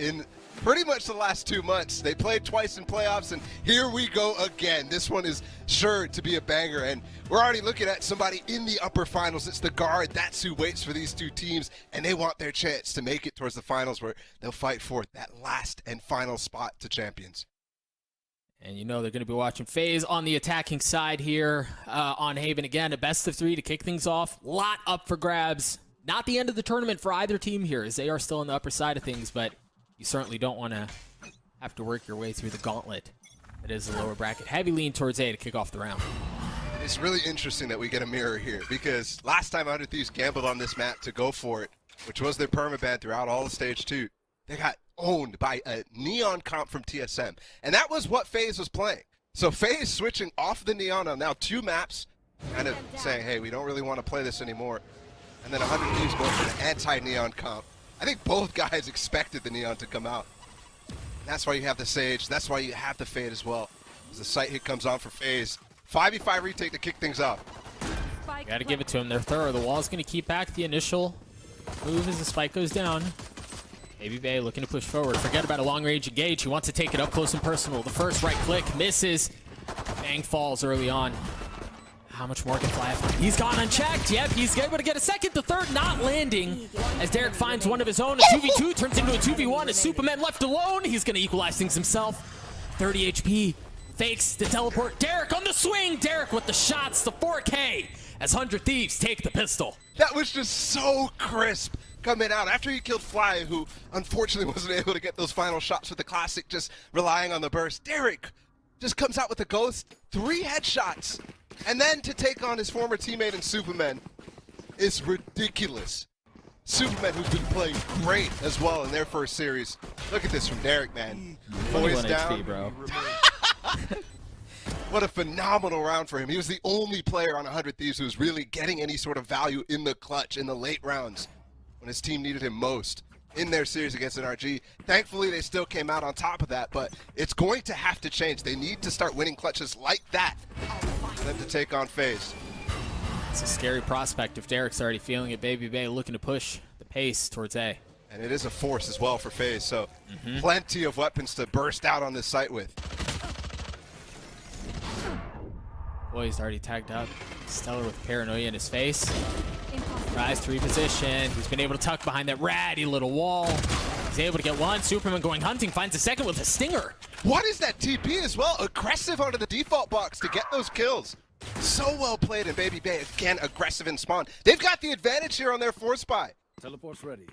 in pretty much the last 2 months. They played twice in playoffs, and here we go again. This one is sure to be a banger, and we're already looking at somebody in the upper finals. It's the guard. That's who waits for these two teams, and they want their chance to make it towards the finals where they'll fight for that last and final spot to champions. And you know they're going to be watching FaZe on the attacking side here on Haven. Again, a best of 3 to kick things off. Lot up for grabs. Not the end of the tournament for either team here, as they are still on the upper side of things, but you certainly don't want to have to work your way through the gauntlet. That is the lower bracket. Heavy lean towards A to kick off the round. It's really interesting that we get a mirror here, because last time 100 Thieves gambled on this map to go for it, which was their permaban throughout all of stage 2, they got owned by a neon comp from TSM, and that was what FaZe was playing. So FaZe switching off the neon on now 2 maps, kind of saying, hey, we don't really want to play this anymore. And then 100 Thieves going for an anti-neon comp. I think both guys expected the neon to come out. And that's why you have the Sage, that's why you have the Fade as well. As the sight hit comes on for FaZe. 5v5 retake to kick things off. Gotta give it to him, they're thorough. The wall's gonna keep back the initial move as the spike goes down. Baby Bay looking to push forward. Forget about a long-range engage. He wants to take it up close and personal. The first right click misses. Bang falls early on. How much more can fly after? He's gone unchecked. Yep, he's able to get a second. The third not landing. As Derek finds one of his own. A 2v2 turns into a 2v1. As Superman left alone, he's going to equalize things himself. 30 HP. Fakes the teleport. Derek on the swing. Derek with the shots. The 4K. As 100 Thieves take the pistol. That was just so crisp coming out after he killed Fly, who unfortunately wasn't able to get those final shots with the classic, just relying on the burst. Derek just comes out with the ghost, 3 headshots, and then to take on his former teammate in Superman is ridiculous. Superman, who's been playing great as well in their first series. Look at this from Derek, man. Boys down. HP, bro. What a phenomenal round for him. He was the only player on 100 Thieves who was really getting any sort of value in the clutch in the late rounds when his team needed him most in their series against NRG. Thankfully, they still came out on top of that, but it's going to have to change. They need to start winning clutches like that for them to take on FaZe. It's a scary prospect if Derek's already feeling it. Baby Bay looking to push the pace towards A. And it is a force as well for FaZe, so plenty of weapons to burst out on this site with. Boy, he's already tagged up. Stellar with paranoia in his face. Rise to reposition. He's been able to tuck behind that ratty little wall. He's able to get one. Superman going hunting, finds a second with a stinger. What is that TP as well? Aggressive onto the default box to get those kills. So well played in Baby Bay. Again, aggressive in spawn. They've got the advantage here on their force buy. Teleport's ready.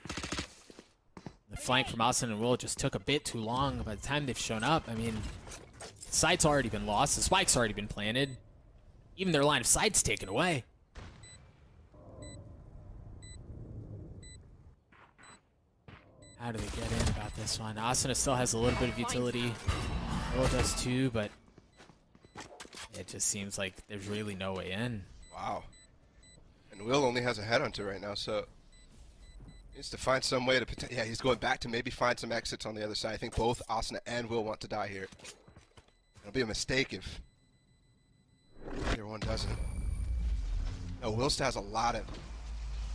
The flank from Austin and Will just took a bit too long by the time they've shown up. I mean, the site's already been lost. The spike's already been planted. Even their line of sight's taken away. How do they get in about this one? Asuna still has a little bit of utility. Will does too, but it just seems like there's really no way in. Wow. And Will only has a headhunter right now, so he needs to find some way to... Yeah, he's going back to maybe find some exits on the other side. I think both Asuna and Will want to die here. It'll be a mistake if either one doesn't. No, Will still has a lot of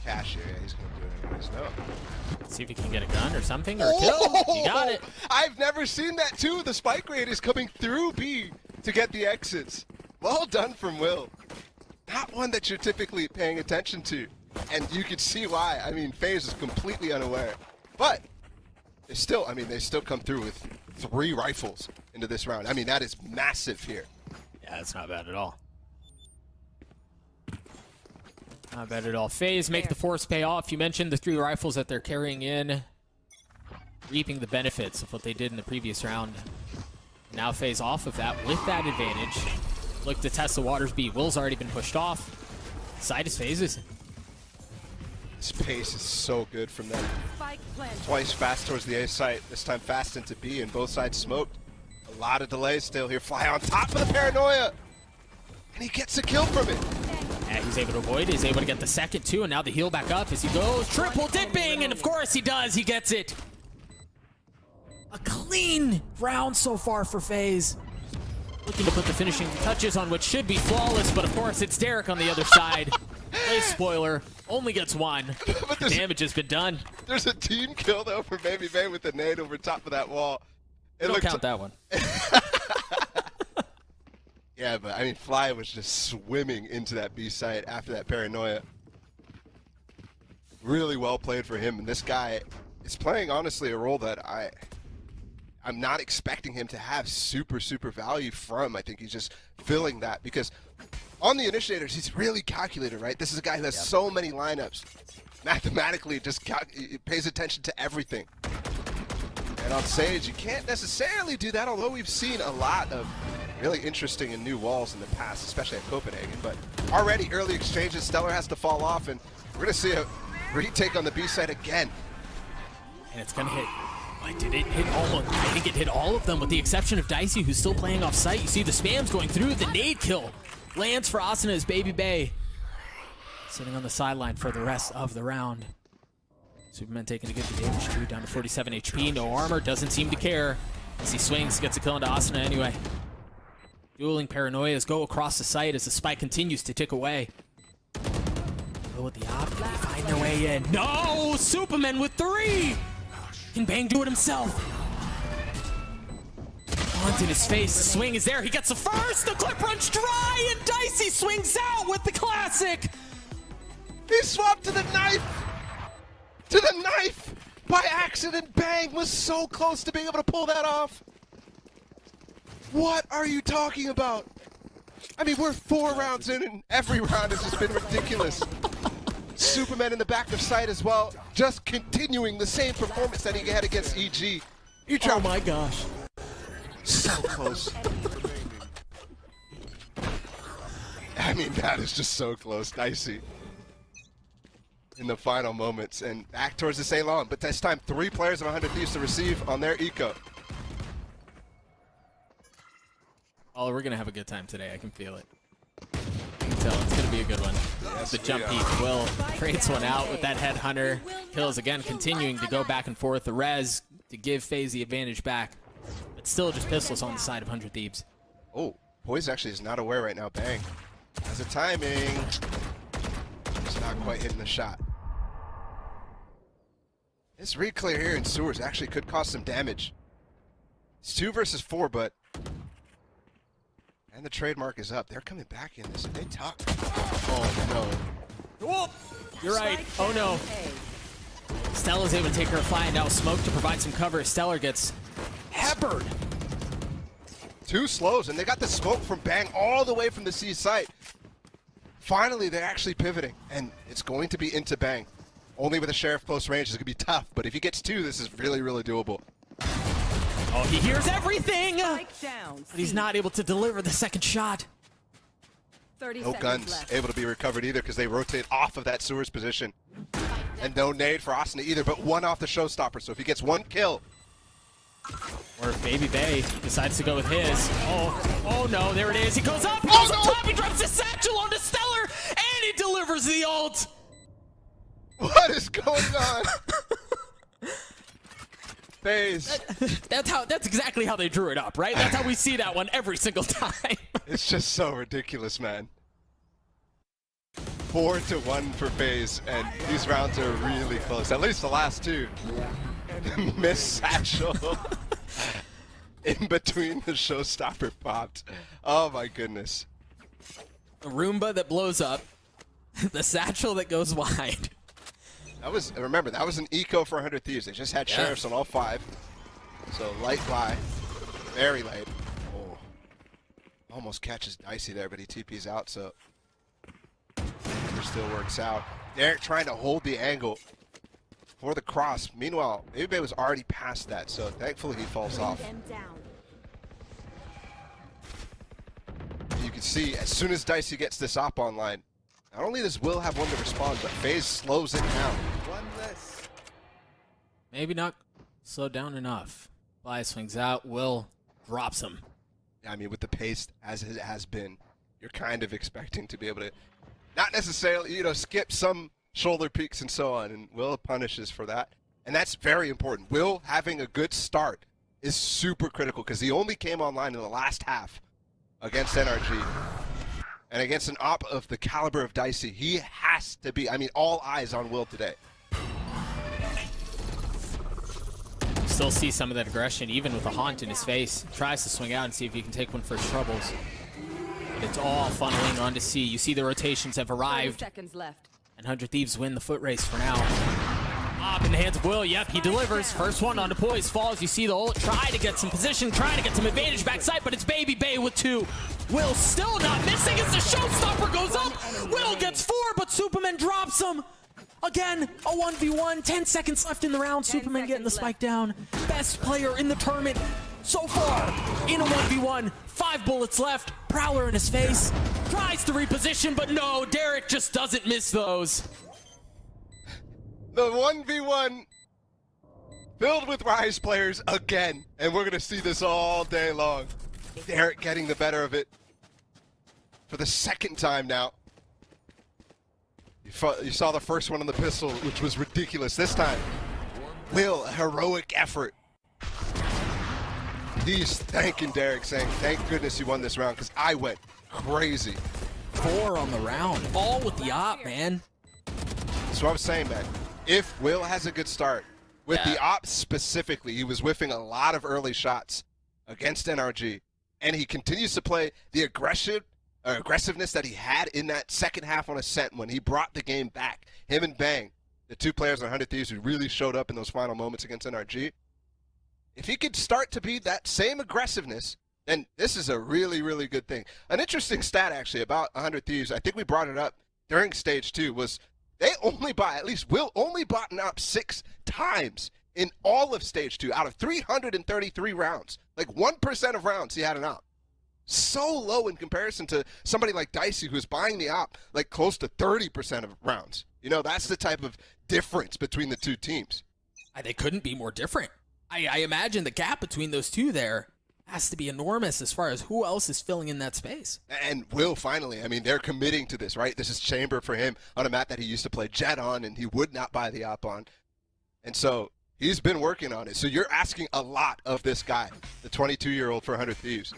cash here. Yeah, he's going to do it anyways. No. See if he can get a gun or something, or a kill. You got it. I've never seen that too. The spike rate is coming through B to get the exits. Well done from Will. Not one that you're typically paying attention to. And you can see why. I mean, FaZe is completely unaware. But they still, they still come through with 3 rifles into this round. I mean, that is massive here. Yeah, that's not bad at all. Not bad at all. FaZe make the force pay off. You mentioned the 3 rifles that they're carrying in, reaping the benefits of what they did in the previous round. Now FaZe off of that with that advantage. Look to test the waters B. Will's already been pushed off. Side is FaZe's. This pace is so good from them. Twice fast towards the A site, this time fast into B, and both sides smoked. A lot of delays still here. Fly on top of the paranoia! And he gets a kill from it. Yeah, he's able to avoid it. He's able to get the second too, and now the heal back up as he goes. Triple dipping, and of course he does. He gets it. A clean round so far for FaZe. Looking to put the finishing touches on what should be flawless, but of course it's Derek on the other side. Play spoiler, only gets 1. The damage has been done. There's a team kill though for Baby Bay with the nade over top of that wall. It Don't count that one. Yeah, but I mean, Fly was just swimming into that B site after that paranoia. Really well played for him, and this guy is playing honestly a role that I'm not expecting him to have super value from. I think he's just filling that because on the initiators he's really calculated, right? This is a guy who has so many lineups. Mathematically, just he pays attention to everything. And on Sage, you can't necessarily do that, although we've seen a lot of really interesting and new walls in the past, especially at Copenhagen. But already early exchanges, Stellar has to fall off, and we're going to see a retake on the B side again. And it's going to hit. Why did it hit almost? I think it hit all of them with the exception of Dicey, who's still playing off site. You see the spams going through. The nade kill lands for Asana's Baby Bay. Sitting on the sideline for the rest of the round. Superman taking a good damage too, down to 47 HP. No armor, doesn't seem to care. As he swings, gets a kill into Asana anyway. Dueling paranoias go across the site as the spike continues to tick away. Go with the op, they find their way in. No! Superman with 3! Can Bang do it himself? Onto his face, the swing is there, he gets the first! The clip runs dry, and Dicey swings out with the classic! He swapped to the knife! To the knife! By accident, Bang was so close to being able to pull that off. What are you talking about? I mean, we're 4 rounds in and every round has just been ridiculous. Superman in the back of sight as well, just continuing the same performance that he had against EG. He dropped, oh my gosh. So close. I mean, that is just so close. Dicey in the final moments and back towards the Ceylon, but this time 3 players of 100 Thieves to receive on their eco. Oh, we're gonna have a good time today. I can feel it. I can tell it's gonna be a good one. Yes, the jump peek. Will creates one out with that headhunter. Kills again, continuing to go back and forth. The res to give FaZe the advantage back, but still just pistols on the side of 100 Thieves. Oh, Poise actually is not aware right now. Bang. Has a timing. Just not quite hitting the shot. This re-clear here in sewers actually could cause some damage. It's 2 versus 4, but and the trademark is up. They're coming back in this. They talk. Oh no. Whoop! You're right. Oh no. Stella's able to take her fly, and now smoke to provide some cover. Stellar gets peppered. 2 slows, and they got the smoke from Bang all the way from the C site. Finally, they're actually pivoting, and it's going to be into Bang. Only with a Sheriff close range is going to be tough, but if he gets 2, this is really doable. Oh, he hears everything! But he's not able to deliver the second shot. No guns able to be recovered either because they rotate off of that sewers position. And no nade for Asana either, but 1 off the showstopper, so if he gets 1 kill. Or if Baby Bay decides to go with his. Oh no, there it is. He goes up, he Oh, goes no! up top, he drops his satchel onto Stellar, and he delivers the ult! What is going on? FaZe. That's exactly how they drew it up, right? That's how we see that one every single time. It's just so ridiculous, man. 4-1 for FaZe, and these rounds are really close. At least the last 2. Yeah. Miss satchel. In between the showstopper popped. Oh my goodness. A Roomba that blows up. The satchel that goes wide. That was, remember, that was an eco for 100 Thieves. They just had Sheriffs on all 5. So light buy. Very light. Oh. Almost catches Dicey there, but he TP's out, so still works out. Derek trying to hold the angle for the cross. Meanwhile, Baby Bay was already past that, so thankfully he falls off. You can see, as soon as Dicey gets this op online, not only does Will have 1 to respond, but FaZe slows it down. 1 less. Maybe not slowed down enough. Fly swings out, Will drops him. I mean, with the pace as it has been, you're kind of expecting to be able to, not necessarily, you know, skip some shoulder peaks and so on, and Will punishes for that. And that's very important. Will having a good start is super critical because he only came online in the last half against NRG. And against an op of the caliber of Dicey, he has to be, I mean, all eyes on Will today. still see some of that aggression, even with a haunt in his face. Tries to swing out and see if he can take one for his troubles. But it's all funneling on to C. You see the rotations have arrived. 30 seconds left. And 100 Thieves win the foot race for now. Up in the hands of Will. Yep, he delivers. First one onto Poise. Falls. You see the ult. Try to get some position. Trying to get some advantage backside, but it's Baby Bay with 2. Will still not missing as the showstopper goes up. Will gets 4, but Superman drops him. Again, a 1v1. 10 seconds left in the round. Superman getting the spike down. Best player in the tournament so far in a 1v1. 5 bullets left. Prowler in his face. Tries to reposition, but no. Derek just doesn't miss those. The 1v1 filled with Rise players again, and we're gonna see this all day long. Derek getting the better of it for the second time now. You saw the first one on the pistol, which was ridiculous. This time, Will, a heroic effort. He's thanking Derek, saying, thank goodness you won this round, because I went crazy. 4 on the round, all with the op, man. That's what I was saying, man. If Will has a good start, with the ops specifically, he was whiffing a lot of early shots against NRG, and he continues to play the aggressiveness that he had in that second half on Ascent when he brought the game back. Him and Bang, the 2 players on 100 Thieves who really showed up in those final moments against NRG. If he could start to be that same aggressiveness, then this is a really, really good thing. An interesting stat, actually, about 100 Thieves, I think we brought it up during Stage 2, was they only bought, at least Will only bought an op 6 times in all of Stage 2 out of 333 rounds. Like 1% of rounds he had an op. So low in comparison to somebody like Dicey who's buying the op like close to 30% of rounds. You know, that's the type of difference between the 2 teams. They couldn't be more different. I imagine the gap between those 2 there has to be enormous as far as who else is filling in that space. And Will finally, I mean, they're committing to this, right? This is Chamber for him on a map that he used to play Jet on and he would not buy the op on. And so he's been working on it. So you're asking a lot of this guy, the 22-year-old for 100 Thieves.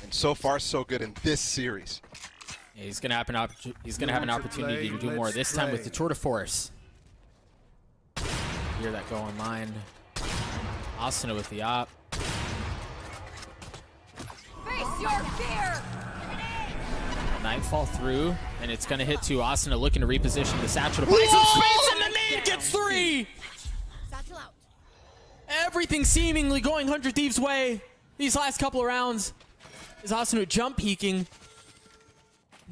And so far, so good in this series. Yeah, he's gonna have an opportunity to do more. This time with the Tour de Force. Hear that go online. Asuna with the op. Face your fear. Nightfall through, and it's gonna hit to Asuna looking to reposition the satchel to play some space, and the nade gets 3. Satchel out. Everything seemingly going 100 Thieves' way these last couple of rounds. Is Asuna jump peeking,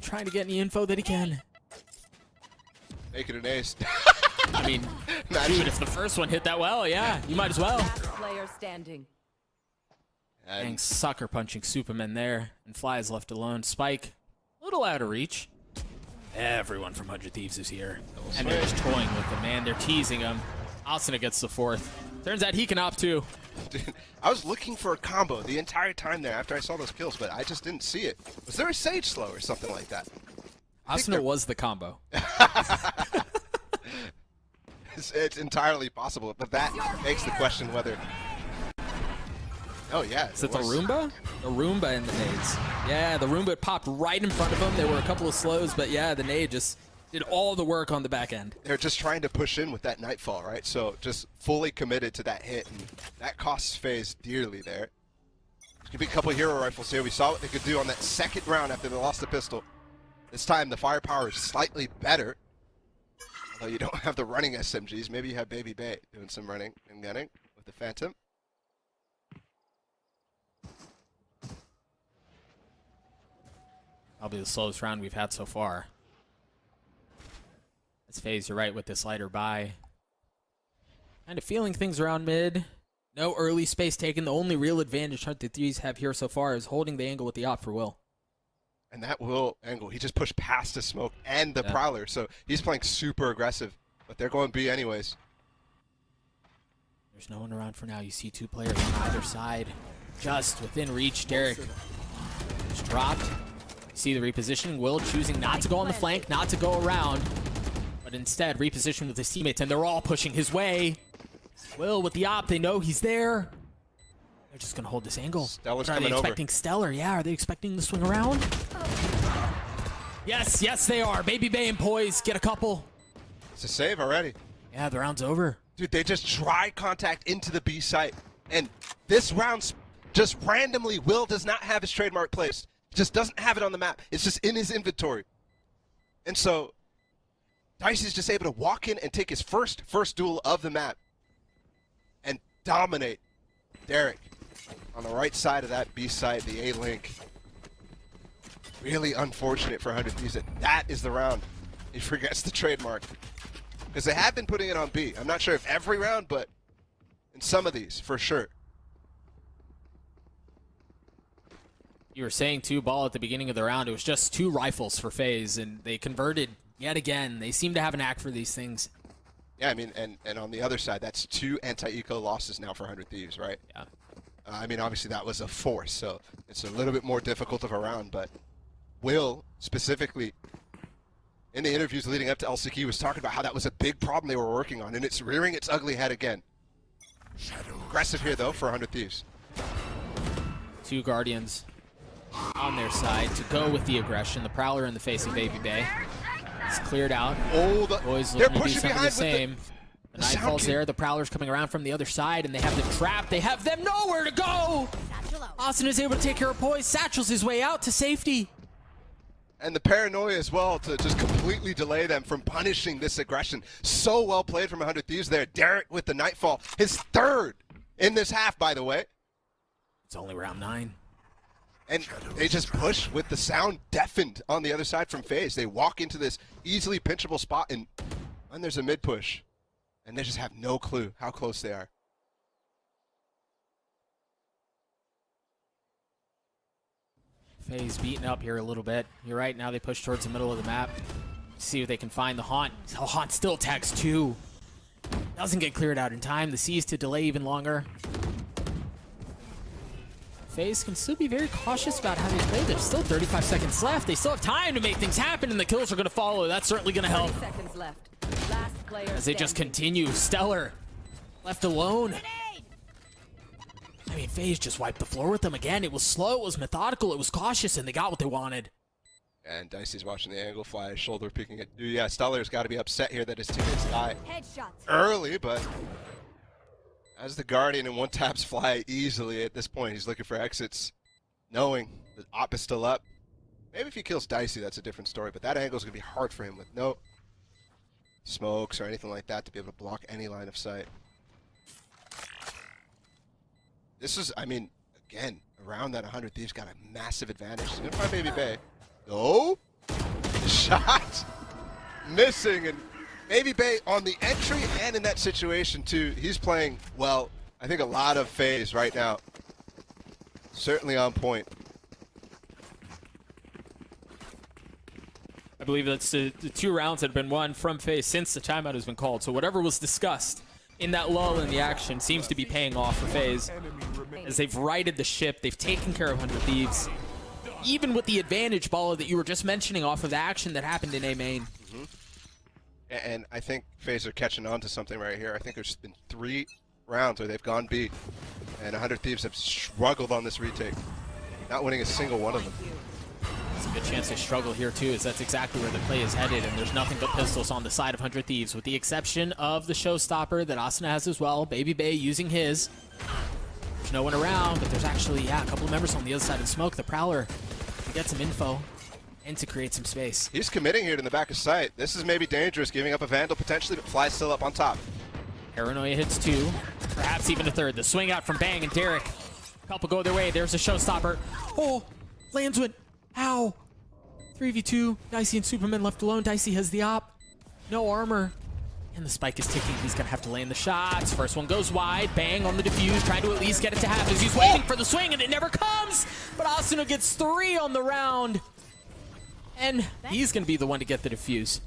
trying to get any info that he can. Make it an ace. I mean, dude, if the first one hit that well, yeah, you might as well. Last player standing. Dang, sucker punching Superman there, and Fly is left alone. Spike, a little out of reach. Everyone from 100 Thieves is here, and they're just toying with him, man. They're teasing him. Asuna gets the 4th. Turns out he can op too. Dude, I was looking for a combo the entire time there after I saw those kills, but I just didn't see it. Was there a Sage slow or something like that? Asuna was the combo. It's entirely possible, but that makes the question whether... Oh, yeah. Is it the Roomba? The Roomba and the nades. Yeah, the Roomba popped right in front of him. There were a couple of slows, but yeah, the nade just did all the work on the back end. They're just trying to push in with that Nightfall, right? So just fully committed to that hit, and that costs FaZe dearly there. There's going to be a couple of hero rifles here. We saw what they could do on that second round after they lost the pistol. This time the firepower is slightly better. Although you don't have the running SMGs. Maybe you have Baby Bay doing some running and gunning with the Phantom. Probably the slowest round we've had so far. That's FaZe, you're right with this lighter buy. Kind of feeling things around mid. No early space taken. The only real advantage 100 Thieves have here so far is holding the angle with the op for Will. And that Will angle, he just pushed past the smoke and the Prowler, so he's playing super aggressive. But they're going B anyways. There's no one around for now. You see 2 players on either side. Just within reach. Derek just dropped. You see the repositioning. Will choosing not to go on the flank, not to go around, but instead reposition with his teammates, and they're all pushing his way. Will with the op, they know he's there. They're just going to hold this angle. Stellar's Are they coming over. expecting Stellar? Yeah, are they expecting the swing around? Yes, they are. Baby Bay and Poise get a couple. It's a save already. Yeah, the round's over. Dude, they just dry contact into the B site. And this round, just randomly, Will does not have his trademark placed. Just doesn't have it on the map. It's just in his inventory. And so, Dicey's just able to walk in and take his first duel of the map and dominate Derek on the right side of that B site, the A link. Really unfortunate for 100 Thieves that is the round. He forgets the trademark. Because they have been putting it on B. I'm not sure if every round, but in some of these, for sure. You were saying too, Ball, at the beginning of the round, it was just 2 rifles for FaZe, and they converted yet again. They seem to have an knack for these things. Yeah, I mean, and on the other side, that's 2 anti-eco losses now for 100 Thieves, right? Yeah. I mean, obviously that was a force, so it's a little bit more difficult of a round, but Will, specifically, in the interviews leading up to LCQ, was talking about how that was a big problem they were working on, and it's rearing its ugly head again. Aggressive here, though, for 100 Thieves. 2 Guardians on their side to go with the aggression. The Prowler in the face of Baby Bay. It's cleared out. Oh, Boys they're looking to do pushing something behind the same. The Nightfall's there. The Prowler's coming around from the other side, and they have them trapped. They have them nowhere to go! Satchel out. Austin is able to take care of Poise. Satchels his way out to safety. And the paranoia as well to just completely delay them from punishing this aggression. So well played from 100 Thieves there. Derek with the Nightfall. His 3rd in this half, by the way. It's only round 9. And they just push with the sound deafened on the other side from FaZe. They walk into this easily pinchable spot, and when there's a mid push, and they just have no clue how close they are. FaZe beaten up here a little bit. You're right, now they push towards the middle of the map. See if they can find the Haunt. The Haunt still tags 2. Doesn't get cleared out in time. The C's to delay even longer. FaZe can still be very cautious about how they play. There's still 35 seconds left. They still have time to make things happen, and the kills are going to follow. That's certainly going to help. 30 seconds left. Last player As they just standing. continue. Stellar left alone. I mean, FaZe just wiped the floor with them again. It was slow, it was methodical, it was cautious, and they got what they wanted. And Dicey's watching the angle fly, his shoulder peeking at. Yeah, Stellar's got to be upset here that his teammates die Headshot. early, but as the Guardian and 1-taps fly easily at this point, he's looking for exits, knowing the op is still up. Maybe if he kills Dicey, that's a different story, but that angle's going to be hard for him with no smokes or anything like that to be able to block any line of sight. This is, I mean, again, around that 100 Thieves got a massive advantage. He's going to find Baby Bay. Oh! Shot! Missing, and Baby Bay on the entry and in that situation, too. He's playing, well, I think a lot of FaZe right now. Certainly on point. I believe that's the 2 rounds that have been won from FaZe since the timeout has been called. So whatever was discussed in that lull in the action seems to be paying off for FaZe. As they've righted the ship, they've taken care of 100 Thieves. Even with the advantage, Balla, that you were just mentioning off of the action that happened in A main. Mm-hmm. And I think FaZe are catching on to something right here. I think there's been 3 rounds where they've gone B, and 100 Thieves have struggled on this retake, not winning a single one of them. It's a good chance they struggle here too, as that's exactly where the play is headed, and there's nothing but pistols on the side of 100 Thieves, with the exception of the showstopper that Asuna has as well. Baby Bay using his. There's no one around, but there's actually, yeah, a couple of members on the other side of the smoke. The Prowler to get some info and to create some space. He's committing here to the back of sight. This is maybe dangerous, giving up a Vandal potentially, but Fly's still up on top. Paranoia hits 2, perhaps even a 3rd. The swing out from Bang and Derek. Couple go their way. There's a showstopper. Oh, lands went. How? 3v2. Dicey and Superman left alone. Dicey has the op. No armor. And the spike is ticking. He's going to have to land the shots. First one goes wide. Bang on the defuse. Trying to at least get it to happen. He's waiting for the swing, and it never comes. But Asuna gets 3 on the round. And he's going to be the one to get the defuse.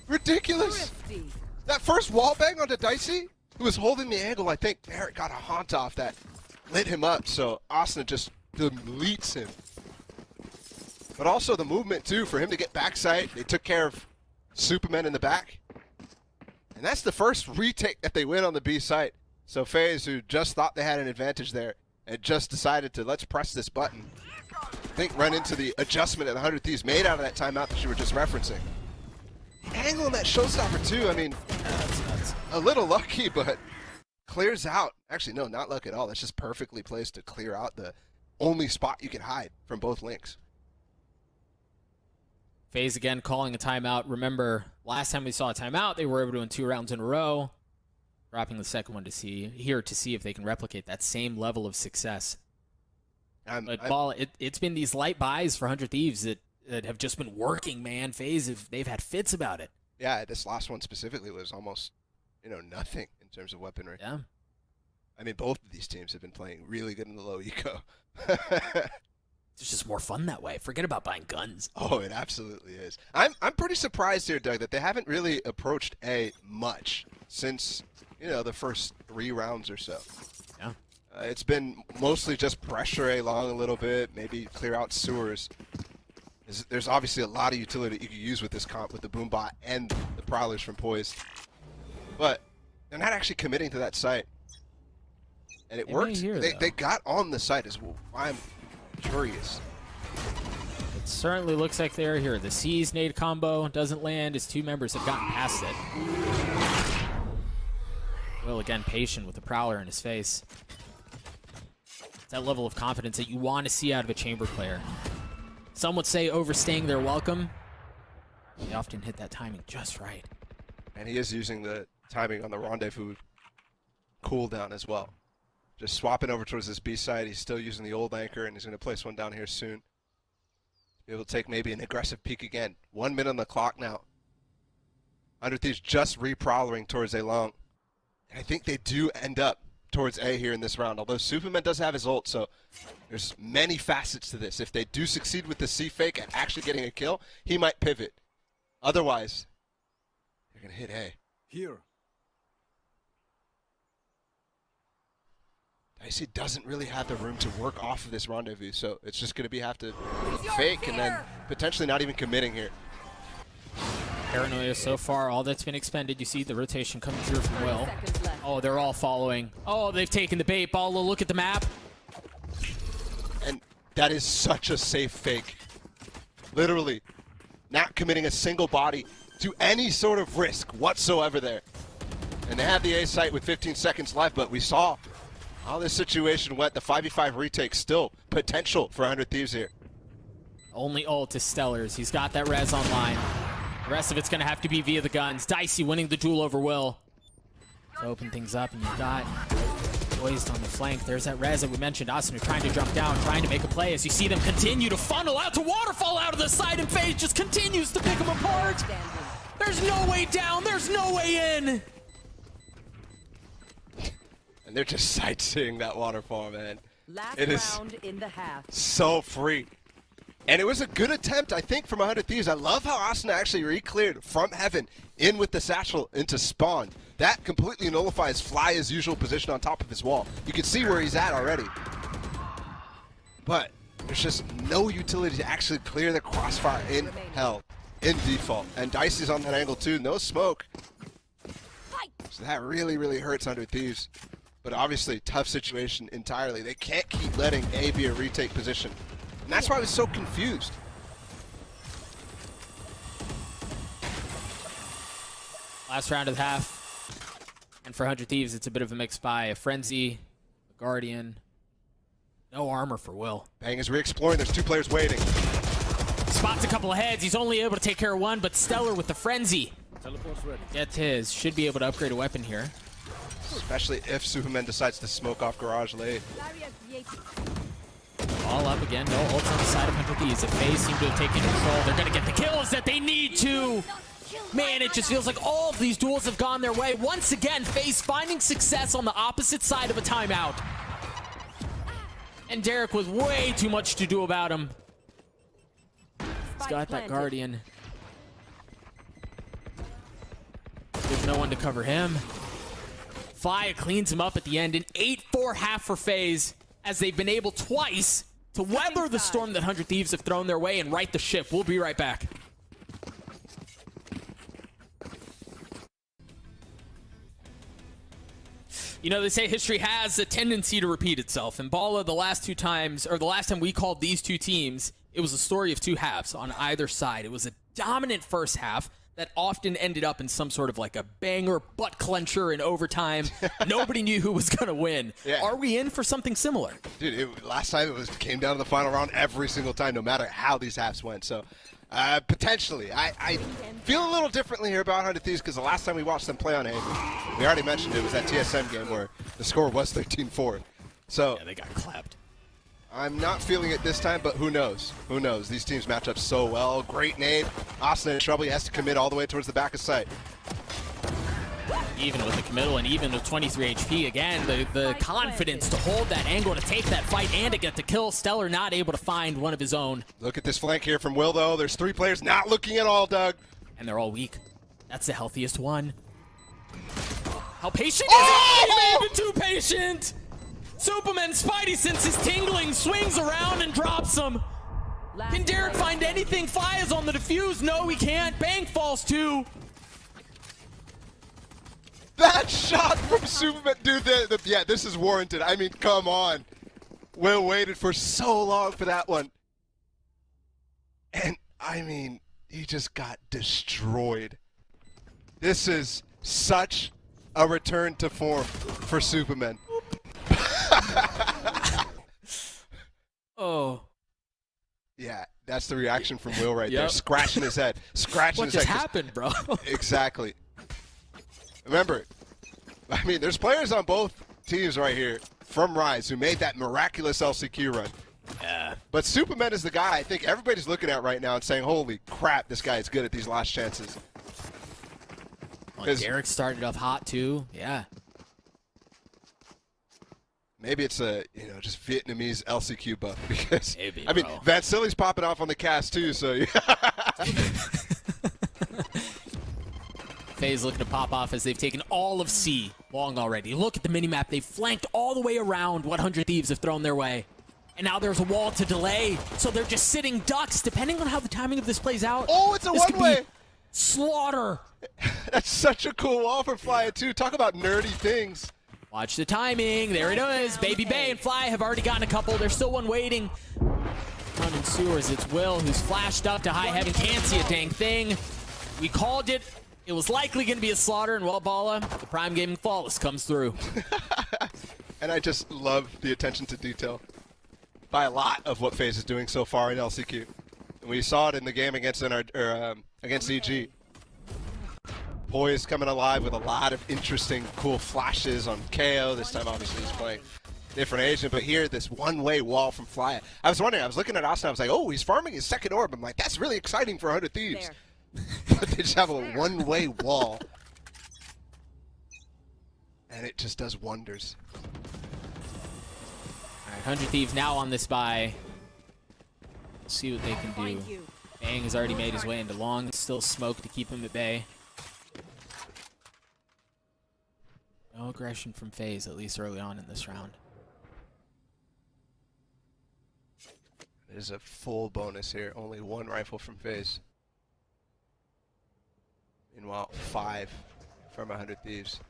Ridiculous. Thrifty. That first wall bang onto Dicey, who was holding the angle, I think Barrett got a haunt off that lit him up, so Asuna just deletes him. But also the movement, too, for him to get backside. They took care of Superman in the back. And that's the first retake that they win on the B site. So FaZe, who just thought they had an advantage there, and just decided to, let's press this button. I think run into the adjustment that 100 Thieves made out of that timeout that you were just referencing. The angle on that showstopper, too, I mean, a little lucky, but clears out. Actually, no, not luck at all. That's just perfectly placed to clear out the only spot you can hide from both links. FaZe again calling a timeout. Remember, last time we saw a timeout, they were able to win 2 rounds in a row. Dropping the second one to see if they can replicate that same level of success. But Ball, it's been these light buys for 100 Thieves that have just been working, man. FaZe, they've had fits about it. Yeah, this last one specifically was almost, nothing in terms of weaponry. Yeah. I mean, both of these teams have been playing really good in the low eco. It's just more fun that way. Forget about buying guns. Oh, it absolutely is. I'm pretty surprised here, Doug, that they haven't really approached A much since, the first 3 rounds or so. Yeah. It's been mostly just pressure A long a little bit, maybe clear out sewers. There's obviously a lot of utility you can use with this comp, with the Boombot and the Prowlers from Poised. But they're not actually committing to that site. And it worked. They got on the site as well. I'm curious. It certainly looks like they're here. The C's nade combo doesn't land as 2 members have gotten past it. Will again patient with the Prowler in his face. It's that level of confidence that you want to see out of a chamber player. Some would say overstaying their welcome. They often hit that timing just right. And he is using the timing on the rendezvous cooldown as well. Just swapping over towards this B side. He's still using the old anchor, and he's going to place one down here soon. Be able to take maybe an aggressive peek again. 1 minute on the clock now. 100 Thieves just re-prowling towards A long. And I think they do end up towards A here in this round, although Superman does have his ult, so there's many facets to this. If they do succeed with the C fake and actually getting a kill, he might pivot. Otherwise, they're going to hit A. Here. Dicey doesn't really have the room to work off of this rendezvous, so it's just going to have to fake and then potentially not even committing here. Paranoia so far, all that's been expended. You see the rotation coming through from Will. Oh, they're all following. Oh, they've taken the bait. Ball, look at the map. And that is such a safe fake. Literally, not committing a single body to any sort of risk whatsoever there. And they have the A site with 15 seconds left, but we saw how this situation went. The 5v5 retake still potential for 100 Thieves here. Only ult is Stellar's. He's got that res online. The rest of it's going to have to be via the guns. Dicey winning the duel over Will. To open things up, and you've got Poised on the flank. There's that res that we mentioned. Asunu trying to jump down, trying to make a play as you see them continue to funnel out to waterfall out of the side, and FaZe just continues to pick them apart. There's no way down. There's no way in. And they're just sightseeing that waterfall, man. Last It is round in the half. so free. And it was a good attempt, I think, from 100 Thieves. I love how Asuna actually re-cleared from heaven in with the satchel into spawn. That completely nullifies Fly's usual position on top of his wall. You can see where he's at already. But there's just no utility to actually clear the crossfire in hell, in default. And Dicey's on that angle too, no smoke. So that really, really hurts 100 Thieves. But obviously, tough situation entirely. They can't keep letting A be a retake position. And that's why I was so confused. Last round of the half. And for 100 Thieves, it's a bit of a mixed buy. A Frenzy, a Guardian. No armor for Will. Bang is re-exploring. There's 2 players waiting. Spots a couple of heads. He's only able to take care of one, but Stellar with the Frenzy. Teleport's ready. Gets his. Should be able to upgrade a weapon here. Especially if Superman decides to smoke off garage late. All up again. No ults on the side of 100 Thieves. If FaZe seem to have taken control, they're going to get the kills that they need to. Man, it just feels like all of these duels have gone their way. Once again, FaZe finding success on the opposite side of a timeout. And Derek with way too much to do about him. He's got that Guardian. There's no one to cover him. Fly cleans him up at the end. An 8-4 half for FaZe, as they've been able twice to weather the storm that 100 Thieves have thrown their way and right the ship. We'll be right back. You know, they say history has a tendency to repeat itself. And Bala, the last 2 times, or the last time we called these 2 teams, it was a story of 2 halves on either side. It was a dominant first half that often ended up in some sort of like a banger butt clencher in overtime. Nobody knew who was going to win. Yeah. Are we in for something similar? Dude, last time it came down to the final round every single time, no matter how these halves went. So, potentially. I feel a little differently here about 100 Thieves because the last time we watched them play on A, we already mentioned it was that TSM game where the score was 13-4. So Yeah, they got clapped. I'm not feeling it this time, but who knows? Who knows? These teams match up so well. Great nade. Austin in trouble. He has to commit all the way towards the back of sight. Even with the committal and even with 23 HP, again, the confidence to hold that angle, to take that fight, and to get the kill. Stellar not able to find one of his own. Look at this flank here from Will, though. There's 3 players not looking at all, Doug. And they're all weak. That's the healthiest one. How patient Oh! is he? Maybe too patient! Superman Spidey senses tingling, swings around and drops him. Can Derek find anything? Fires on the defuse. No, he can't. Bang falls too. That shot from Superman, dude, yeah, this is warranted. I mean, come on. Will waited for so long for that one. And, I mean, he just got destroyed. This is such a return to form for Superman. Oh. Yeah, that's the reaction from Will right there. Yep. Scratching his head. Scratching What his just head. happened, bro? Exactly. Remember, I mean, there's players on both teams right here from Rise who made that miraculous LCQ run. Yeah. But Superman is the guy I think everybody's looking at right now and saying, holy crap, this guy is good at these last chances. Well, Derek started off hot too. Yeah. Maybe it's a, just Vietnamese LCQ buff because, Maybe, I mean, bro. Vansili's popping off on the cast too, so yeah. FaZe looking to pop off as they've taken all of C long already. Look at the minimap. They've flanked all the way around what 100 Thieves have thrown their way. And now there's a wall to delay, so they're just sitting ducks. Depending on how the timing of this plays out, Oh, it's a this could one-way. be slaughter. That's such a cool wall for Flya too. Talk about nerdy things. Watch the timing. There it is. Baby Bay and Fly have already gotten a couple. There's still one waiting. Running sewers. It's Will who's flashed up to high heaven. Can't see a dang thing. We called it. It was likely going to be a slaughter, and well, Bala, the Prime Gaming Flawless comes through. And I just love the attention to detail by a lot of what FaZe is doing so far in LCQ. And we saw it in the game against against EG. Poise coming alive with a lot of interesting, cool flashes on KO. This time, obviously, he's playing different agent. But here, this one-way wall from Flya. I was wondering, I was looking at Austin, I was like, oh, he's farming his second orb. I'm like, that's really exciting for 100 Thieves. But they just have a one-way wall. And it just does wonders. All right, 100 Thieves now on this buy. Let's see what they can do. Bang has already made his way into long. Still smoke to keep him at bay. No aggression from FaZe, at least early on in this round. There's a full bonus here. Only one rifle from FaZe. Meanwhile, 5 from 100 Thieves.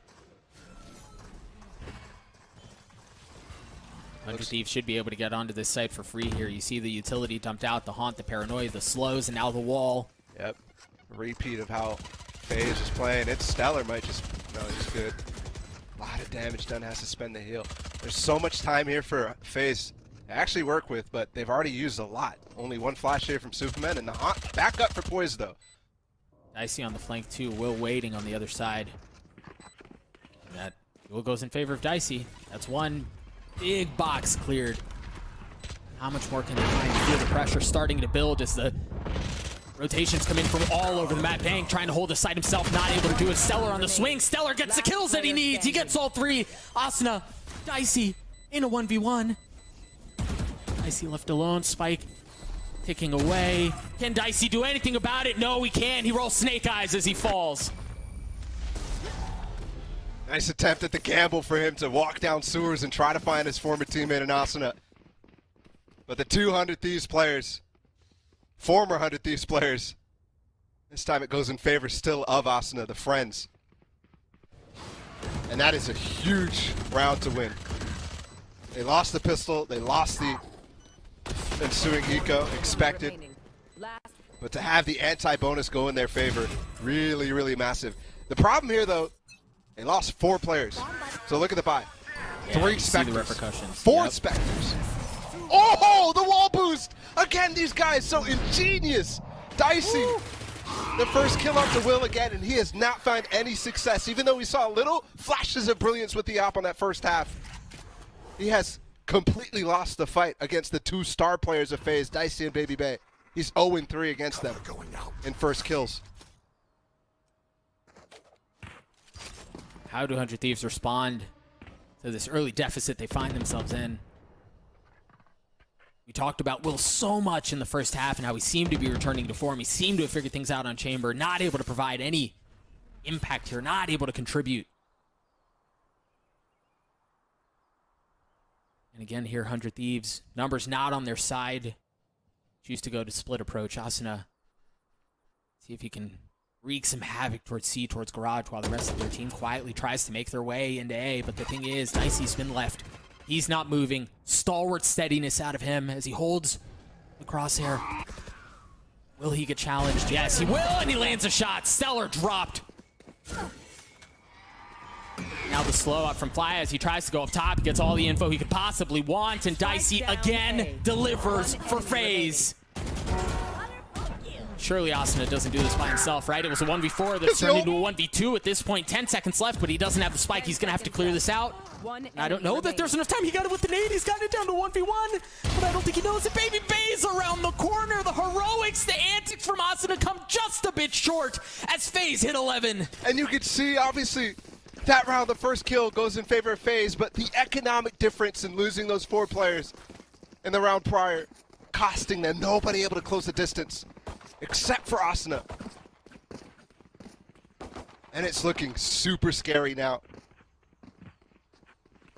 100 Thieves should be able to get onto this site for free here. You see the utility dumped out, the haunt, the paranoia, the slows, and now the wall. Yep. Repeat of how FaZe is playing. It's Stellar might just... No, he's good. A lot of damage done, has to spend the heal. There's so much time here for FaZe to actually work with, but they've already used a lot. Only one flash here from Superman, and the haunt back up for Poise, though. Dicey on the flank too. Will waiting on the other side. And that Will goes in favor of Dicey. That's one big box cleared. How much more can they find? Feel the pressure starting to build as the rotations come in from all over the map. Bang trying to hold the site himself, not able to do it. Stellar on the swing. Stellar gets the kills that he needs. He gets all 3. Asuna, Dicey in a 1v1. Dicey left alone. Spike ticking away. Can Dicey do anything about it? No, he can't. He rolls snake eyes as he falls. Nice attempt at the gamble for him to walk down sewers and try to find his former teammate in Asuna. But the 200 Thieves players, former 100 Thieves players, this time it goes in favor still of Asuna, the friends. And that is a huge round to win. They lost the pistol, they lost the ensuing eco, expected. But to have the anti-bonus go in their favor, really, really massive. The problem here, though, they lost 4 players. So look at the buy. Yeah, 3 you see Spectres. the repercussions. 4 Yep. Spectres. Oh, the wall boost! Again, these guys so ingenious. Dicey, the first kill off the Will again, and he has not found any success. Even though we saw little flashes of brilliance with the op on that first half, he has completely lost the fight against the 2 star players of FaZe, Dicey and Baby Bay. He's 0-3 against them in first kills. How do 100 Thieves respond to this early deficit they find themselves in? We talked about Will so much in the first half and how he seemed to be returning to form. He seemed to have figured things out on Chamber, not able to provide any impact here, not able to contribute. And again here, 100 Thieves, numbers not on their side. Choose to go to split approach. Asuna, see if he can wreak some havoc towards C, towards Garage, while the rest of their team quietly tries to make their way into A. But the thing is, Dicey's been left. He's not moving. Stalwart steadiness out of him as he holds the crosshair. Will he get challenged? Yes, he will, and he lands a shot. Stellar dropped. Now the slow up from Fly as he tries to go up top. He gets all the info he could possibly want, and Dicey again delivers for FaZe. Surely Asuna doesn't do this by himself, right? It was a 1v4 that's turned into a 1v2 at this point. 10 seconds left, but he doesn't have the spike. He's going to have to clear this out. I don't know that there's enough time. He got it with the nade. He's gotten it down to 1v1, but I don't think he knows that Baby Bay's around the corner. The heroics, the antics from Asuna come just a bit short as FaZe hit 11. And you can see, obviously, that round, the first kill goes in favor of FaZe, but the economic difference in losing those 4 players in the round prior, costing them. Nobody able to close the distance, except for Asuna. And it's looking super scary now.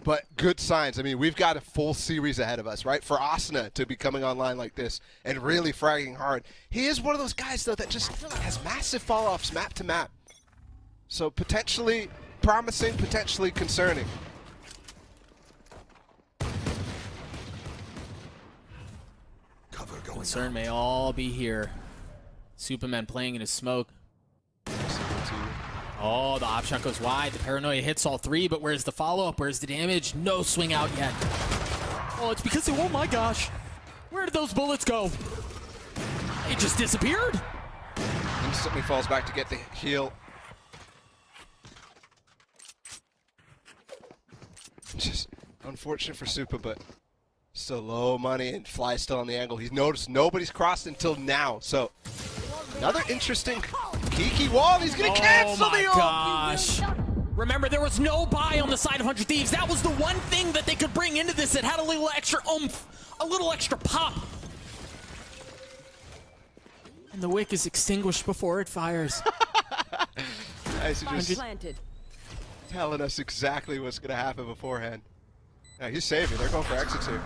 But good signs. I mean, we've got a full series ahead of us, right? For Asuna to be coming online like this and really fragging hard. He is one of those guys, though, that just has massive fall-offs map to map. So potentially promising, potentially concerning. Concern may all be here. Superman playing in his smoke. Oh, the op shot goes wide. The paranoia hits all 3, but where's the follow-up? Where's the damage? No swing out yet. Oh, it's because oh my gosh. Where did those bullets go? It just disappeared. Instantly falls back to get the heal. Just unfortunate for Supa, but still low money, and Fly still on the angle. He's noticed nobody's crossed until now, so another interesting Kiki wall. He's gonna cancel the ult. Oh my gosh. Remember, there was no buy on the side of 100 Thieves. That was the one thing that they could bring into this that had a little extra oomph, a little extra pop. And the wick is extinguished before it fires. Nice, just Planted. telling us exactly what's gonna happen beforehand. Yeah, he's saving. They're going for exits here.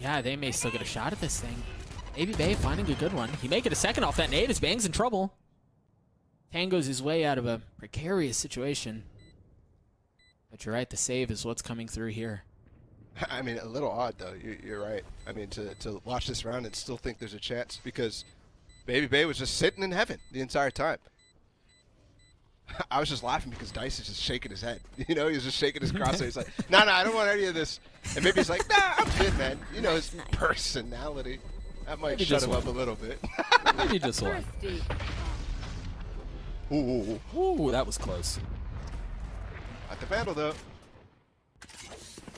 Yeah, they may still get a shot at this thing. Baby Bay finding a good one. He may get a second off that nade as Bang's in trouble. Tango's his way out of a precarious situation. But you're right, the save is what's coming through here. I mean, a little odd, though. You're right. I mean, to watch this round and still think there's a chance, because Baby Bay was just sitting in heaven the entire time. I was just laughing because Dice is just shaking his head. You know, he was just shaking his crosshair. He's like, no, I don't want any of this. And maybe he's like, nah, I'm good, man. You know, his personality. That might shut him up a little bit. Maybe just one. Ooh, that was close. Not the Vandal, though.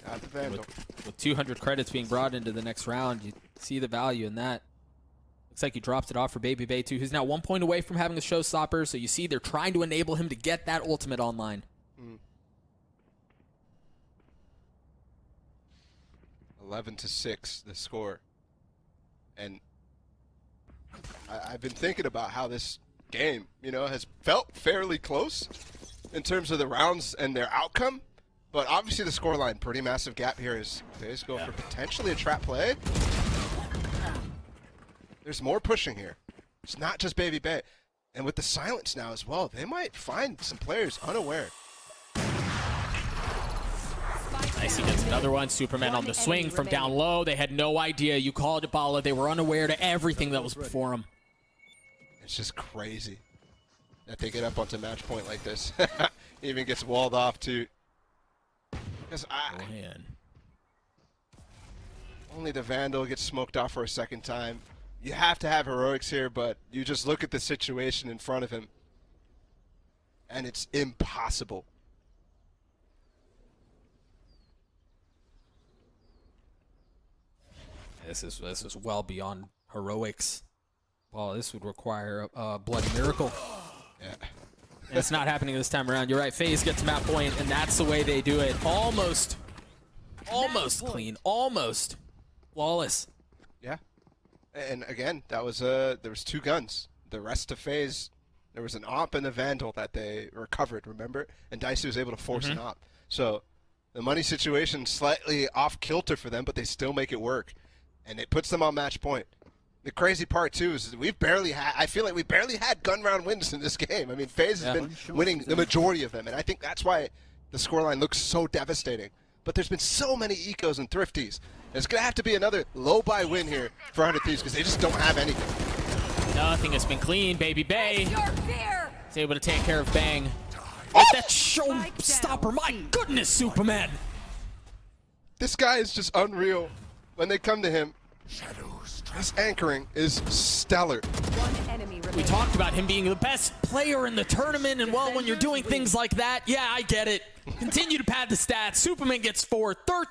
Not the Vandal. With 200 credits being brought into the next round, you see the value in that. Looks like he dropped it off for Baby Bay, too, who's now 1 point away from having a showstopper. So you see they're trying to enable him to get that ultimate online. 11-6, the score. And I've been thinking about how this game, you know, has felt fairly close in terms of the rounds and their outcome. But obviously the scoreline, pretty massive gap here as FaZe go for potentially a trap play. There's more pushing here. It's not just Baby Bay. And with the silence now as well, they might find some players unaware. Nice, he gets another one. Superman on the swing from down low. They had no idea. You called it, Bala. They were unaware to everything that was before them. It's just crazy that they get up onto match point like this. Even gets walled off too. Because Man. only the Vandal gets smoked off for a second time. You have to have heroics here, but you just look at the situation in front of him, and it's impossible. This is well beyond heroics. Well, this would require a bloody miracle. Yeah. And it's not happening this time around. You're right. FaZe gets map point, and that's the way they do it. Almost clean. Almost flawless. Yeah. And again, that was there was 2 guns. The rest of FaZe, there was an op and a Vandal that they recovered, remember? And Dicey was able to force an op. So the money situation slightly off kilter for them, but they still make it work. And it puts them on match point. The crazy part too is we've barely had, I feel like we barely had gun round wins in this game. I mean, FaZe has been winning the majority of them, and I think that's why the scoreline looks so devastating. But there's been so many ecos and thrifties. There's going to have to be another low-buy win here for 100 Thieves because they just don't have anything. Nothing has been clean, baby Bay. Your fear. Is able to take care of Bang. Oh, that showstopper! My goodness, Superman! This guy is just unreal. When they come to him, his anchoring is stellar. One enemy remaining. We talked about him being the best player in the tournament, and well, when you're doing things like that, yeah, I get it. Continue to pad the stats. Superman gets 4, 13.